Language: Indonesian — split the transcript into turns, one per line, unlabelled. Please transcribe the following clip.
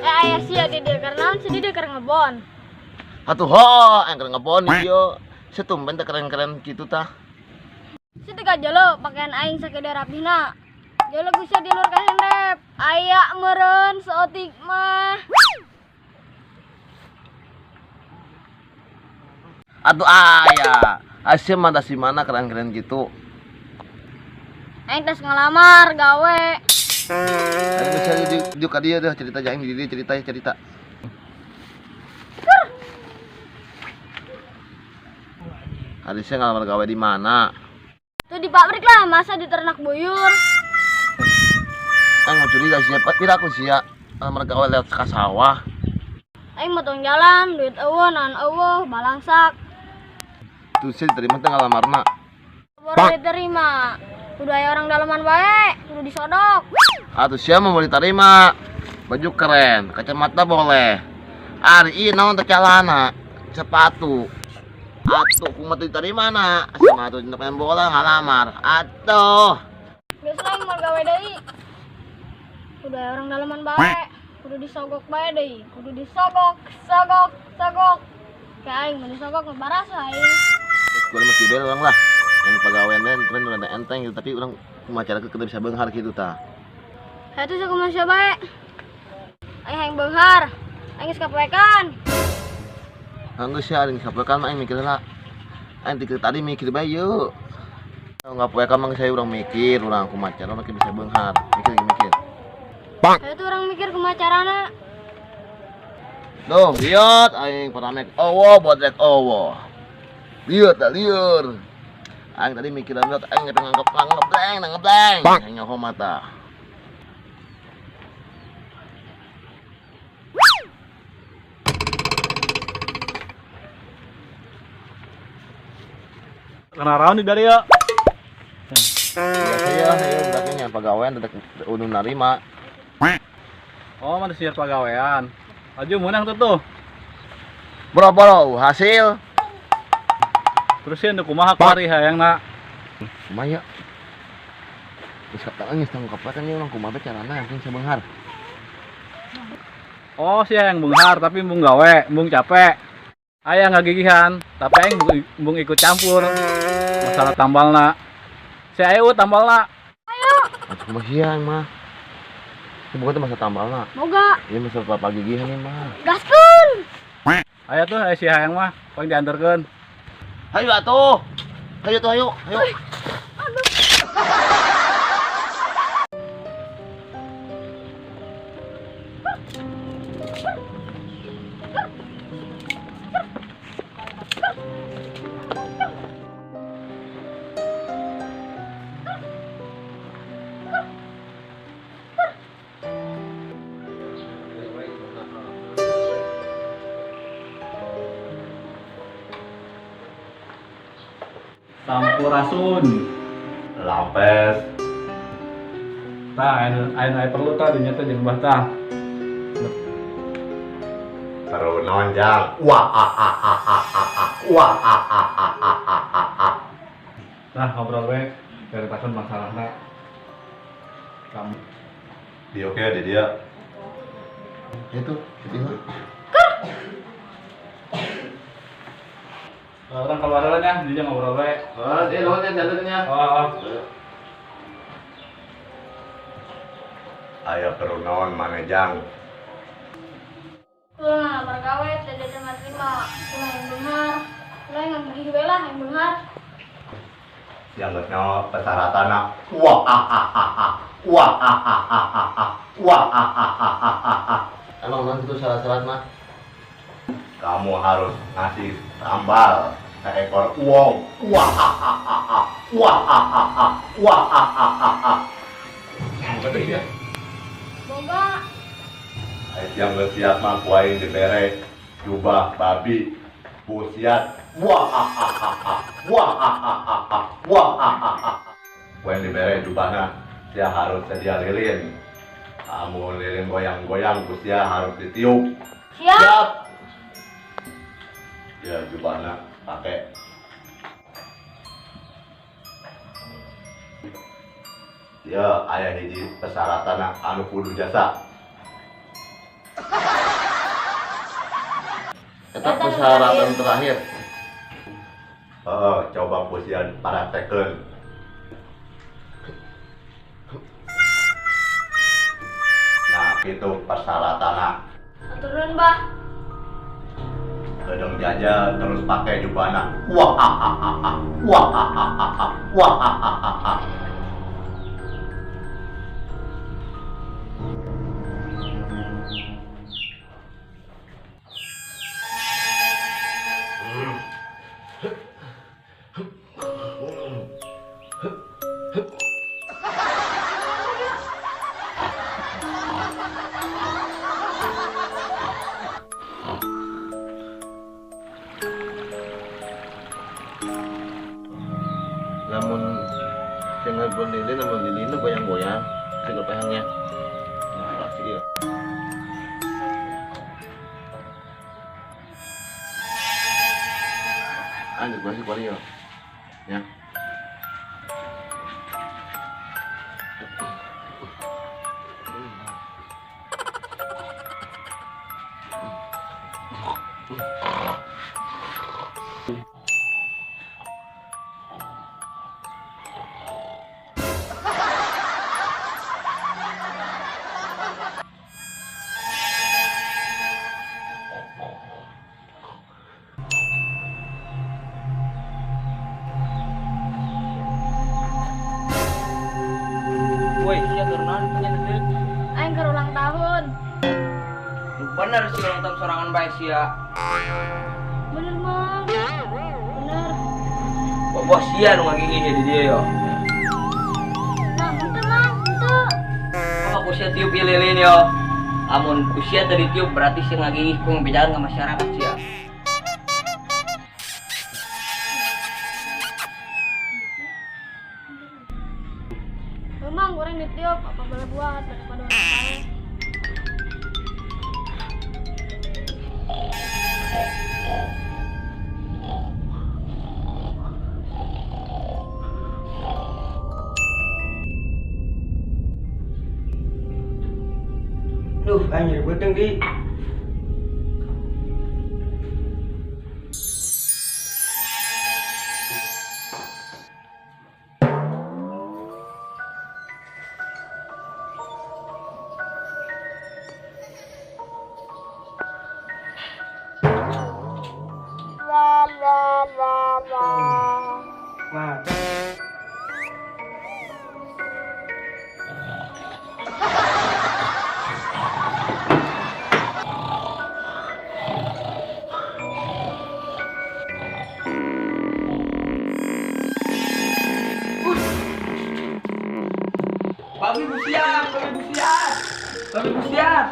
Ayah sih ya dia karena sedih dia karena ngebon.
Atuh ho, yang keren ngebon yo. Setumben teh keren-keren gitu tah.
Situ aja lo pakaian aing sakede rapihna. Jalo bisa di luar kahendep. Aya meureun seotik mah.
Atuh aya. Asih mah si mana keren-keren gitu.
Aing tes ngelamar gawe.
Ayo bisa di dia dah cerita aing di dia cerita. Harusnya ngelamar gawe di mana?
Tuh di pabrik lah, masa di ternak buyur.
Aing mau curiga siapa? Tidak aku sia ngelamar gawe lewat ka sawah.
Aing motong jalan, duit eueuh, naon eueuh, balangsak.
Tuh sih diterima teh ngalamarna.
Baru diterima. Kudu aya orang dalaman bae, kudu disodok.
Atuh sia mau diterima. Baju keren, kacamata boleh. Ari ieu naon teh calana, sepatu. Atuh kumaha teu diterima na, sama atuh main bola ngalamar. Atuh.
Biasa aing mau gawe deui. Kudu aya orang dalaman bae, kudu disogok bae deui, kudu disogok. Kayak aing mau disogok mah barasa aing.
Gue masih bel orang lah. Yang pegawaian keren udah enteng gitu, tapi orang macara kita bisa benghar gitu ta.
Saya tuh suka manusia bae. Aing benghar, aing geus kapoekan.
Anggus ya, aing sapoekan mah aing mikir lah. Aing tadi mikir bae yeuh. Enggak poekan mah saya urang mikir, urang kumacara urang bisa benghar. Mikir.
Saya tuh orang mikir kumacarana.
Duh, lihat aing paramek owo bodrek owo. Lihat dah liur. Aing tadi mikiran lihat aing ngebleng. Aing nyaho mata.
Kenaraon di dari ya?
Biasa ya, udah pegawaian udah narima.
Oh, mana siar pegawaian. Aju menang tuh.
Bro, hasil.
Terus ya kumaha kari hayangna.
Maya. Bisa tangan geus tangkap kan ya urang kumaha carana yang sebenghar.
Oh, si hayang benghar tapi embung gawe, embung capek. Aya ngagigihan, tapi aing embung ikut campur. Masalah tambalna. Si ayo tambalna.
Atuh mah siang mah. Bukan itu masa tambalna.
Moga.
Ini masa pagigihan ini mah.
Gaskeun.
Aya tuh aya si hayang mah, paling dianterkeun.
Hayu atuh. Hayu.
Sampurasun.
Lampes.
Tah, aya perlu tah dinya teh jeung mbah tah.
Perlu nonjang.
Nah, ngobrol we ceritakeun masalahna. Kamu
Di oke ada dia.
Itu.
Orang keluar dulu ya, dia ngobrol we.
Oh, dia lawannya jalannya.
Oh.
Ayah perlu naon mana jang.
Ulah bergawe tidak terima. Ulah yang benar. Ulah yang gigi lah yang benar.
Yang nyawa persyaratan nak. Wah wah wah.
Emang nanti itu syarat-syarat mah?
Kamu harus ngasih sambal seekor uang. Wah wah wah. Betul ya?
Boga.
Yang siap mah kuain dibere jubah babi busiat. Wah wah. Kuain dibere jubahna dia harus sedia lilin. Kamu lilin goyang-goyang busia harus ditiup.
Siap.
Ya jubahna pakai. Ya ayah hiji persyaratan anu kudu jasa.
Tetap persyaratan terakhir.
Coba pusian para teken. Nah, itu persyaratan.
Turun, Bah.
Gedeng jaja terus pakai jubana. Wah wah wah.
Namun dengan lilin namun lilin itu goyang-goyang. Segala pahangnya. Pasti ya. Lanjut masih paling ya.
Woi, sia turunan punya negeri.
Aing keur ulang tahun.
Bener sih ulang tahun sorangan bae sia.
Bener, Mang. Bener.
Wah sia nu ngagigi di dia yo.
Nah, henteu, Mang. Henteu.
Maka ku sia tiup ieu lilin yo. Amun ku sia tadi tiup berarti sia ngagigi ku ngabejalan ka masyarakat sia.
Memang goreng ditiup apa boleh buat daripada orang lain.
Duh, anjir beteng di. Nah. Babi busian.